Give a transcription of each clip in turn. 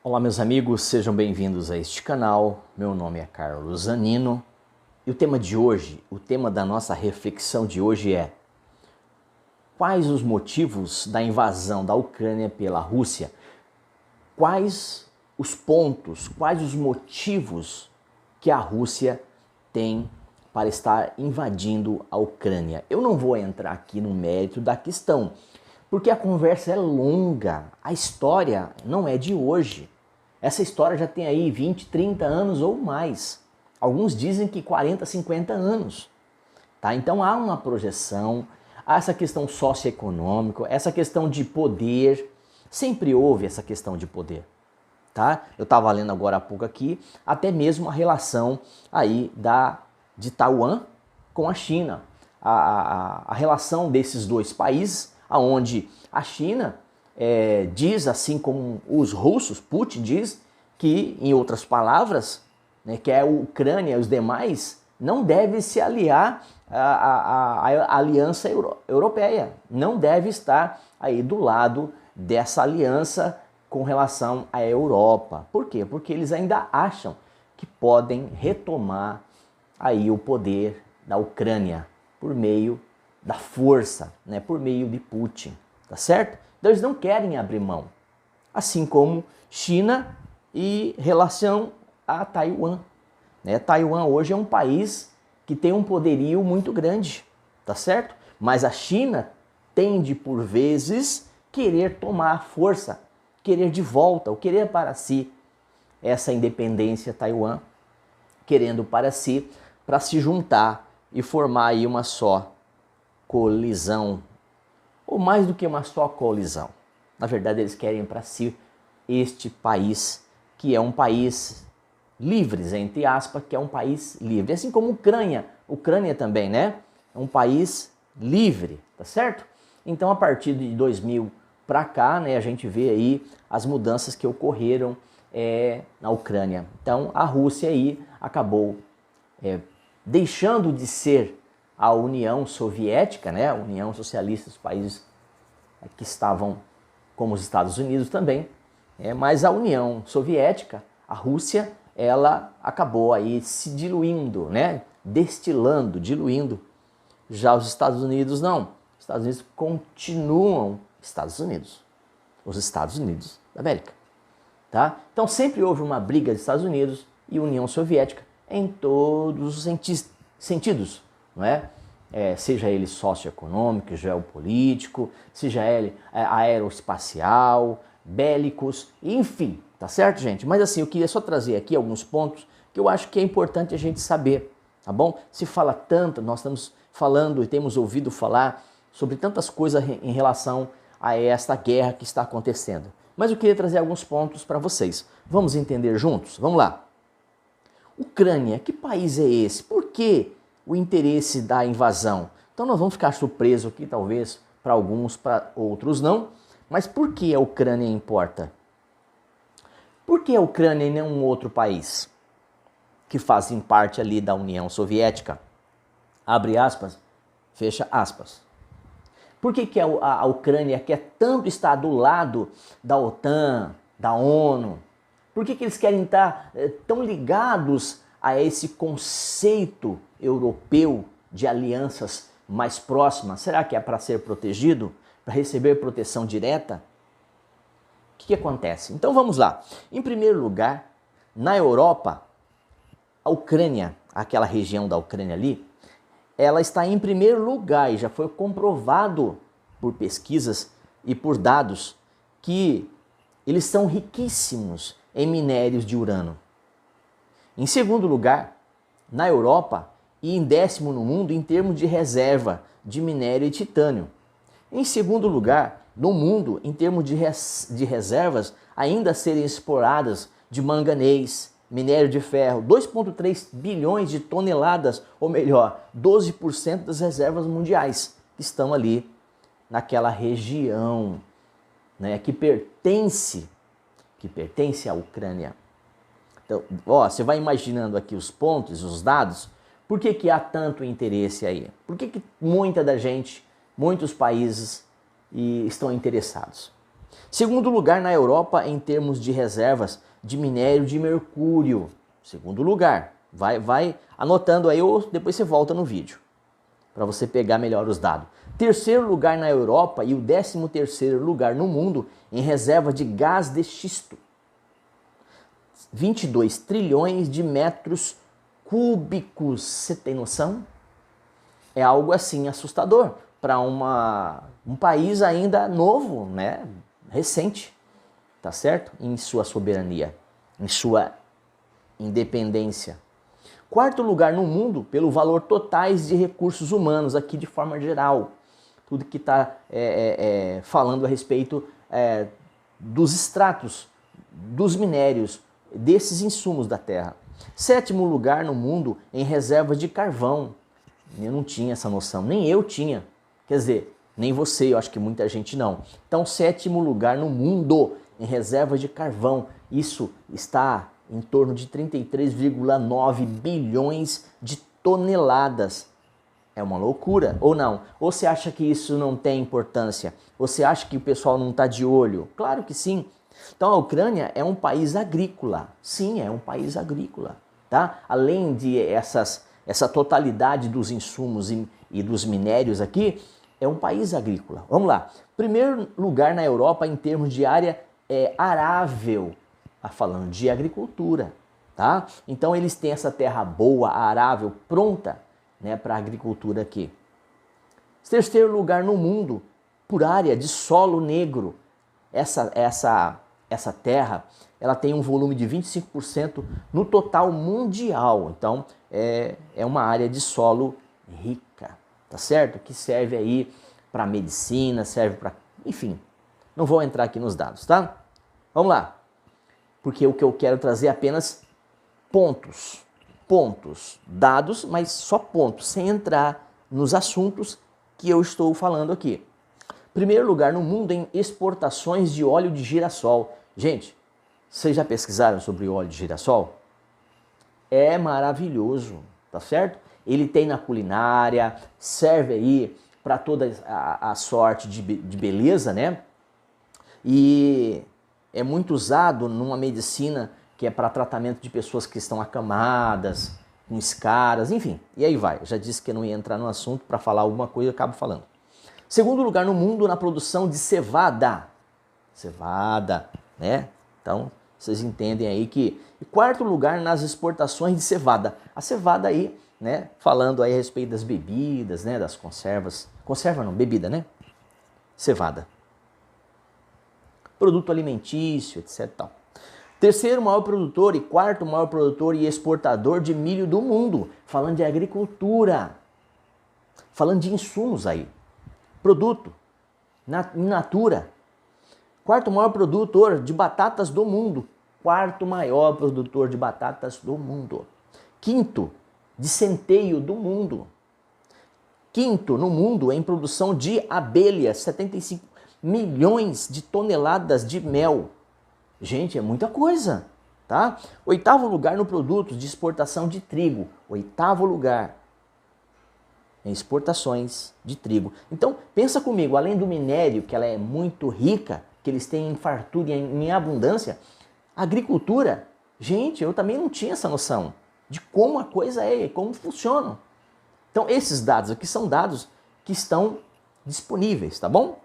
Olá meus amigos, sejam bem-vindos a este canal. Meu nome é Carlos Zanino e o tema de hoje, o tema da nossa reflexão de hoje é: quais os motivos da invasão da Ucrânia pela Rússia? Quais os pontos, quais os motivos que a Rússia tem para estar invadindo a Ucrânia? Eu não vou entrar aqui no mérito da questão, porque a conversa é longa, a história não é de hoje. Essa história já tem aí 20, 30 anos ou mais. Alguns dizem que 40, 50 anos. Tá? Então há uma projeção, há essa questão socioeconômica, essa questão de poder. Sempre houve essa questão de poder. Tá? Eu estava lendo agora há pouco aqui, até mesmo a relação aí de Taiwan com a China. A relação desses dois países, onde a China diz, assim como os russos, Putin diz, que, em outras palavras, né, que a Ucrânia e os demais não devem se aliar à aliança europeia, não deve estar aí do lado dessa aliança com relação à Europa. Por quê? Porque eles ainda acham que podem retomar aí o poder da Ucrânia por meio da força, né, por meio de Putin, tá certo? Então eles não querem abrir mão, assim como China e relação a Taiwan. Né? Taiwan hoje é um país que tem um poderio muito grande, tá certo? Mas a China tende, por vezes, querer tomar a força, querer de volta, ou querer para si essa independência Taiwan, querendo para si, para se juntar e formar aí uma só colisão, ou mais do que uma só colisão. Na verdade, eles querem para si este país, que é um país livre, entre aspas, que é um país livre. Assim como Ucrânia também, né? É um país livre, tá certo? Então, a partir de 2000 para cá, né, a gente vê aí as mudanças que ocorreram na Ucrânia. Então, a Rússia aí acabou deixando de ser a União Soviética, né, a União Socialista, os países que estavam como os Estados Unidos também, mas a União Soviética, a Rússia, ela acabou aí se diluindo, né, destilando, diluindo. Já os Estados Unidos não. Os Estados Unidos continuam Estados Unidos, os Estados Unidos da América, tá? Então sempre houve uma briga dos Estados Unidos e União Soviética em todos os sentidos, não é? Seja ele socioeconômico, geopolítico, seja ele aeroespacial, bélicos, enfim, tá certo, gente? Mas assim, eu queria só trazer aqui alguns pontos que eu acho que é importante a gente saber, tá bom? Se fala tanto, nós estamos falando e temos ouvido falar sobre tantas coisas em relação a esta guerra que está acontecendo. Mas eu queria trazer alguns pontos para vocês. Vamos entender juntos? Vamos lá. Ucrânia, que país é esse? Por que o interesse da invasão? Então nós vamos ficar surpresos aqui, talvez, para alguns, para outros não. Mas por que a Ucrânia importa? Por que a Ucrânia e não outro país que fazem parte ali da União Soviética? Abre aspas, fecha aspas. Por que a Ucrânia quer tanto estar do lado da OTAN, da ONU? Por que eles querem estar tão ligados a esse conceito europeu de alianças mais próximas? Será que é para ser protegido? Para receber proteção direta? O que acontece? Então vamos lá. Em primeiro lugar, na Europa, a Ucrânia, aquela região da Ucrânia ali, ela está em primeiro lugar e já foi comprovado por pesquisas e por dados que eles são riquíssimos em minérios de urânio. Em segundo lugar, na Europa e em décimo no mundo em termos de reserva de minério de titânio. Em segundo lugar, no mundo em termos de reservas ainda a serem exploradas de manganês, minério de ferro, 2,3 bilhões de toneladas, ou melhor, 12% das reservas mundiais que estão ali naquela região, né, que pertence à Ucrânia. Então, você vai imaginando aqui os pontos, os dados. Por que há tanto interesse aí? Por que muita da gente, muitos países estão interessados? Segundo lugar na Europa em termos de reservas de minério de mercúrio. Segundo lugar. Vai anotando aí ou depois você volta no vídeo para você pegar melhor os dados. Terceiro lugar na Europa e o 13º lugar no mundo em reserva de gás de xisto. 22 trilhões de metros cúbicos. Você tem noção? É algo assim assustador para um país ainda novo, né? Recente, tá certo? Em sua soberania, em sua independência. Quarto lugar no mundo pelo valor totais de recursos humanos, aqui de forma geral. Tudo que está falando a respeito dos extratos, dos minérios, desses insumos da terra. Sétimo lugar no mundo em reservas de carvão. Eu não tinha essa noção, nem eu tinha. Quer dizer, nem você, eu acho que muita gente não. Então, sétimo lugar no mundo em reservas de carvão. Isso está em torno de 33,9 bilhões de toneladas. É uma loucura, ou não? Ou você acha que isso não tem importância? Ou você acha que o pessoal não está de olho? Claro que sim. Então a Ucrânia é um país agrícola. Sim, é um país agrícola. Tá? Além de essa totalidade dos insumos e dos minérios aqui, é um país agrícola. Vamos lá. Primeiro lugar na Europa em termos de área arável. Falando de agricultura, tá? Então eles têm essa terra boa, arável, pronta, né, para a agricultura aqui. Terceiro lugar no mundo por área de solo negro. Essa terra, ela tem um volume de 25% no total mundial. Então é uma área de solo rica, tá certo? Que serve aí para medicina, serve para, enfim. Não vou entrar aqui nos dados, tá? Vamos lá. Porque o que eu quero trazer é apenas pontos, dados, mas só pontos, sem entrar nos assuntos que eu estou falando aqui. Primeiro lugar no mundo em exportações de óleo de girassol. Gente, vocês já pesquisaram sobre óleo de girassol? É maravilhoso, tá certo? Ele tem na culinária, serve aí para toda a sorte de beleza, né? E é muito usado numa medicina que é para tratamento de pessoas que estão acamadas, com escaras, enfim. E aí vai. Eu já disse que eu não ia entrar no assunto para falar alguma coisa, eu acabo falando. Segundo lugar no mundo na produção de cevada. Cevada, né? Então, vocês entendem aí que... E quarto lugar nas exportações de cevada. A cevada aí, né? Falando aí a respeito das bebidas, né? Das conservas. Conserva não, bebida, né? Cevada. Produto alimentício, etc. Tal. Terceiro maior produtor e quarto maior produtor e exportador de milho do mundo. Falando de agricultura. Falando de insumos aí. Produto. In natura. Quarto maior produtor de batatas do mundo. Quarto maior produtor de batatas do mundo. Quinto de centeio do mundo. Quinto no mundo em produção de abelhas. 75 milhões de toneladas de mel. Gente, é muita coisa, tá? Oitavo lugar no produto de exportação de trigo. Oitavo lugar em exportações de trigo. Então, pensa comigo, além do minério, que ela é muito rica, que eles têm em fartura e em abundância, a agricultura, gente, eu também não tinha essa noção de como a coisa é, como funciona. Então, esses dados aqui são dados que estão disponíveis, tá bom?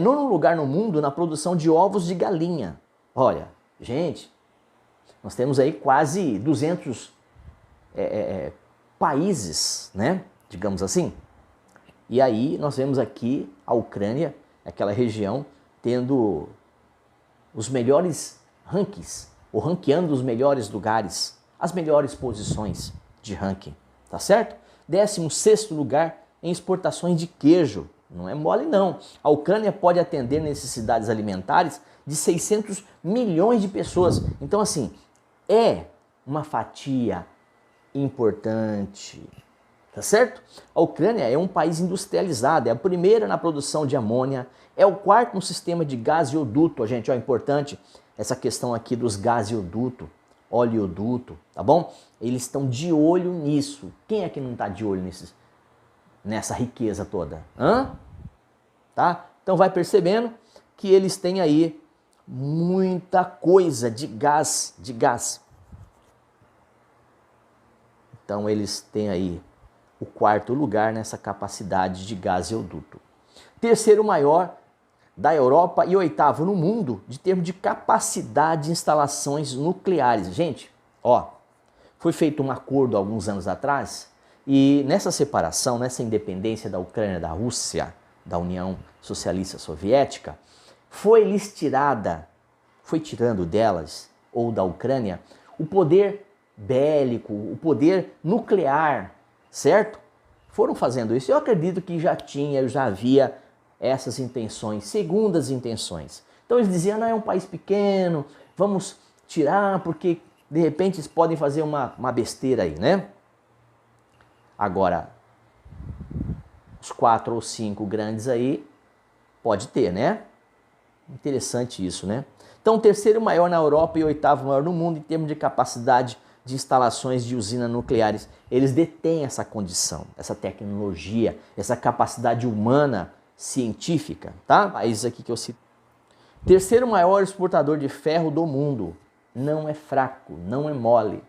Nono lugar no mundo na produção de ovos de galinha. Olha, gente, nós temos aí quase 200 países, né? Digamos assim. E aí nós vemos aqui a Ucrânia, aquela região, tendo os melhores rankings, ou ranqueando os melhores lugares, as melhores posições de ranking, tá certo? 16º lugar em exportações de queijo. Não é mole não. A Ucrânia pode atender necessidades alimentares de 600 milhões de pessoas. Então assim, é uma fatia importante, tá certo? A Ucrânia é um país industrializado, é a primeira na produção de amônia, é o quarto no sistema de gasoduto, gente, ó, importante essa questão aqui dos gasoduto, oleoduto, tá bom? Eles estão de olho nisso. Quem é que não está de olho nessa riqueza toda? Tá? Então vai percebendo que eles têm aí muita coisa de gás, Então eles têm aí o quarto lugar nessa capacidade de gasoduto. Terceiro maior da Europa e oitavo no mundo de termos de capacidade de instalações nucleares. Gente, ó, foi feito um acordo há alguns anos atrás e nessa separação, nessa independência da Ucrânia da Rússia, da União Socialista Soviética, foi tirando delas ou da Ucrânia o poder bélico, o poder nuclear, certo? Foram fazendo isso. Eu acredito que já havia essas intenções, segundas intenções. Então eles diziam, não, é um país pequeno, vamos tirar porque de repente eles podem fazer uma besteira aí, né? Agora, os 4 ou 5 grandes aí, pode ter, né? Interessante isso, né? Então, o terceiro maior na Europa e o oitavo maior no mundo em termos de capacidade de instalações de usinas nucleares. Eles detêm essa condição, essa tecnologia, essa capacidade humana, científica, tá? Países aqui que eu cito. Terceiro maior exportador de ferro do mundo. Não é fraco, não é mole,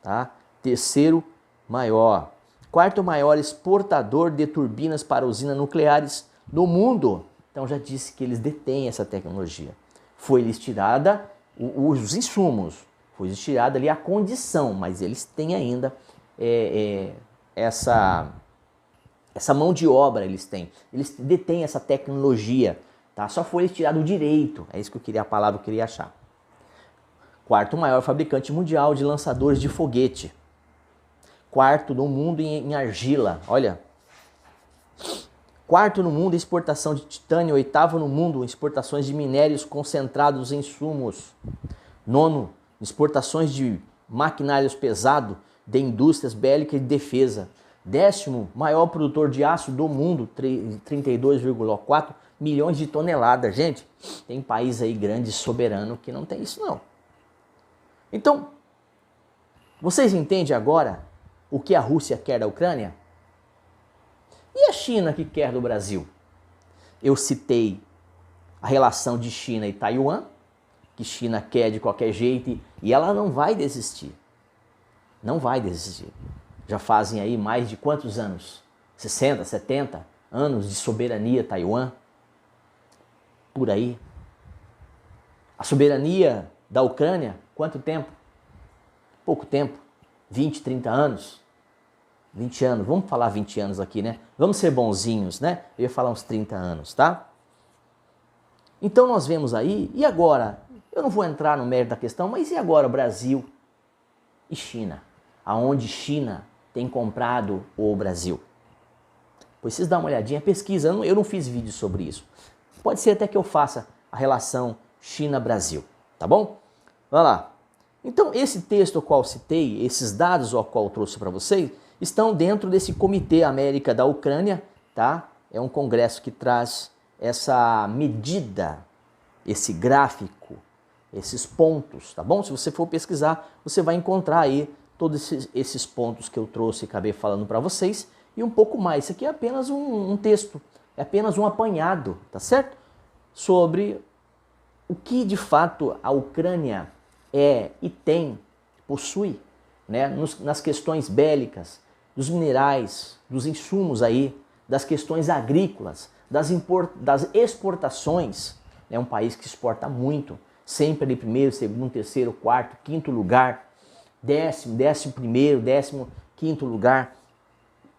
tá? Terceiro maior. Quarto maior exportador de turbinas para usinas nucleares do mundo. Então já disse que eles detêm essa tecnologia. Foi-lhes tirada os insumos, foi-lhes tirada ali a condição, mas eles têm ainda essa mão de obra, eles detêm essa tecnologia, tá? Só foi-lhes tirado o direito, é isso que eu queria, a palavra que eu queria achar. Quarto maior fabricante mundial de lançadores de foguete. Quarto no mundo em argila, olha. Quarto no mundo em exportação de titânio. Oitavo no mundo em exportações de minérios concentrados em insumos. Nono, exportações de maquinários pesados de indústrias bélicas e de defesa. Décimo, maior produtor de aço do mundo, 32,4 milhões de toneladas. Gente, tem país aí grande, soberano, que não tem isso não. Então, vocês entendem agora o que a Rússia quer da Ucrânia? E a China que quer do Brasil? Eu citei a relação de China e Taiwan, que China quer de qualquer jeito e ela não vai desistir. Não vai desistir. Já fazem aí mais de quantos anos? 60, 70 anos de soberania Taiwan? Por aí. A soberania da Ucrânia, quanto tempo? Pouco tempo. 20, 30 anos. 20 anos, vamos falar 20 anos aqui, né? Vamos ser bonzinhos, né? Eu ia falar uns 30 anos, tá? Então nós vemos aí, e agora? Eu não vou entrar no mérito da questão, mas e agora Brasil e China? Aonde China tem comprado o Brasil? Pois vocês dão uma olhadinha, pesquisa, eu não fiz vídeo sobre isso. Pode ser até que eu faça a relação China-Brasil, tá bom? Vamos lá. Então esse texto ao qual citei, esses dados ao qual eu trouxe para vocês, estão dentro desse Comitê América da Ucrânia, tá? É um congresso que traz essa medida, esse gráfico, esses pontos, tá bom? Se você for pesquisar, você vai encontrar aí todos esses pontos que eu trouxe e acabei falando para vocês e um pouco mais. Isso aqui é apenas um texto, é apenas um apanhado, tá certo? Sobre o que de fato a Ucrânia é e possui, né? Nas questões bélicas, dos minerais, dos insumos aí, das questões agrícolas, das exportações. É um país que exporta muito, sempre ali primeiro, segundo, terceiro, quarto, quinto lugar, décimo primeiro, 15º lugar.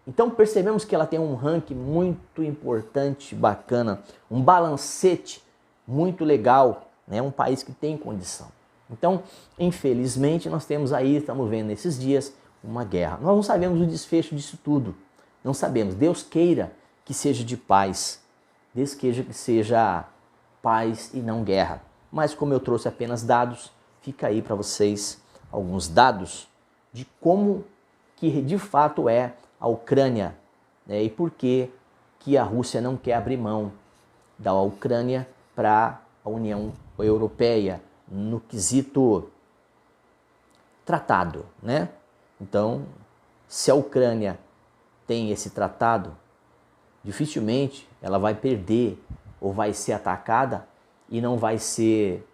Então percebemos que ela tem um ranking muito importante, bacana, um balancete muito legal, né? Um país que tem condição. Então, infelizmente, nós temos aí, estamos vendo nesses dias, uma guerra. Nós não sabemos o desfecho disso tudo. Não sabemos. Deus queira que seja de paz. Deus queira que seja paz e não guerra. Mas como eu trouxe apenas dados, fica aí para vocês alguns dados de como que de fato é a Ucrânia, né? E por que a Rússia não quer abrir mão da Ucrânia para a União Europeia no quesito tratado, né? Então, se a Ucrânia tem esse tratado, dificilmente ela vai perder ou vai ser atacada e não vai ser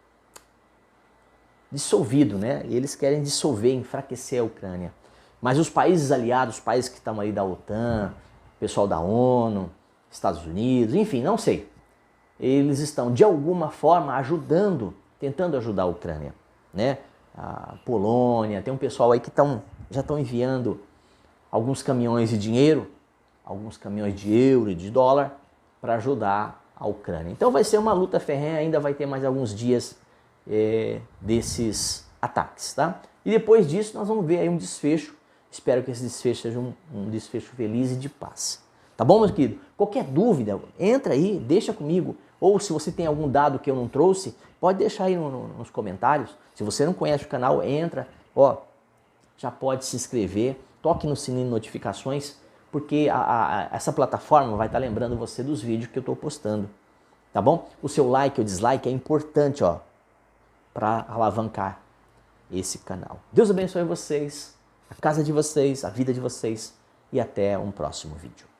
dissolvido, né? Eles querem dissolver, enfraquecer a Ucrânia. Mas os países aliados, os países que estão aí da OTAN, pessoal da ONU, Estados Unidos, enfim, não sei. Eles estão, de alguma forma, ajudando, tentando ajudar a Ucrânia, né? A Polônia, tem um pessoal aí que já estão enviando alguns caminhões de dinheiro, alguns caminhões de euro e de dólar para ajudar a Ucrânia. Então vai ser uma luta ferrenha, ainda vai ter mais alguns dias desses ataques, tá? E depois disso nós vamos ver aí um desfecho. Espero que esse desfecho seja um desfecho feliz e de paz. Tá bom, meu querido? Qualquer dúvida, entra aí, deixa comigo. Ou se você tem algum dado que eu não trouxe, pode deixar aí nos comentários. Se você não conhece o canal, entra, ó, já pode se inscrever, toque no sininho de notificações, porque essa plataforma vai estar lembrando você dos vídeos que eu estou postando. Tá bom? O seu like ou dislike é importante, ó, para alavancar esse canal. Deus abençoe vocês, a casa de vocês, a vida de vocês e até um próximo vídeo.